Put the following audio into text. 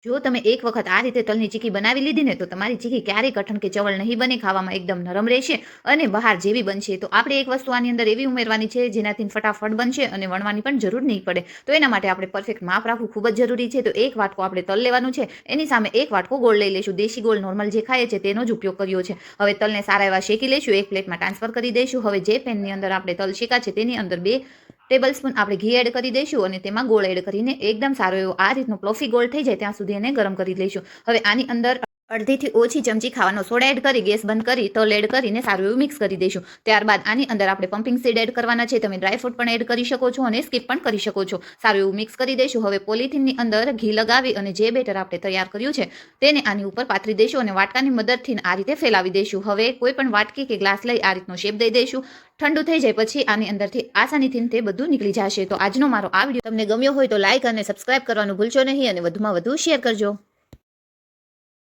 જો તમે એક વખત આ રીતે તલની ચીકી બનાવી લીધી ને તો તમારી ચીકી ક્યારેય કઠણ કે ચવળ નહીં બને, ખાવામાં એકદમ નરમ રહેશે અને બહાર જેવી બનશે. તો આપણે એક વસ્તુ આની અંદર એવી ઉમેરવાની છે જેનાથી ફટાફટ બનશે અને વણવાની પણ જરૂર નહીં પડે. તો એના માટે આપણે પરફેક્ટ માપ રાખવું ખૂબ જ જરૂરી છે. તો એક વાટકો આપણે તલ લેવાનું છે, એની સામે એક વાટકો ગોળ લઈ લઈશું. દેશી ગોળ નોર્મલ જે ખાઈએ છે તેનો જ ઉપયોગ કર્યો છે. હવે તલને સારા એવા શેકી લઈશું, એક પ્લેટમાં ટ્રાન્સફર કરી દઈશું. હવે જે પેનની અંદર આપણે તલ શેકા છે તેની અંદર 2 ટેબલ સ્પૂન આપણે ઘી એડ કરી દઈશું અને તેમાં ગોળ એડ કરીને એકદમ સારો એવો આ રીતનો પ્લોફી ગોળ થઈ જાય ત્યાં સુધી એને ગરમ કરી લઈશું. હવે આની અંદર અડધીથી ઓછી ચમચી ખાવાનો સોડા એડ કરી ગેસ બંધ કરી તલ એડ કરીને સારું એવું મિક્સ કરી દઈશું. ત્યારબાદ આની અંદર આપણે પમ્પિંગ સીડ એડ કરવાના છે. તમે ડ્રાયફ્રૂટ પણ એડ કરી શકો છો અને સ્કીપ પણ કરી શકો છો. સારું એવું મિક્સ કરી દઈશું. હવે પોલિથીનની અંદર ઘી લગાવી અને જે બેટર આપણે તૈયાર કર્યું છે તેને આની ઉપર પાથરી દઈશું અને વાટકાની મદદથી આ રીતે ફેલાવી દઈશું. હવે કોઈ પણ વાટકી કે ગ્લાસ લઈ આ રીતનો શેપ દઈ દઈશું. ઠંડુ થઈ જાય પછી આની અંદરથી આસાનીથી તે બધું નીકળી જશે. તો આજનો મારો આ વિડીયો તમને ગમ્યો હોય તો લાઈક અને સબસ્ક્રાઇબ કરવાનું ભૂલશો નહીં અને વધુમાં વધુ શેર કરજો.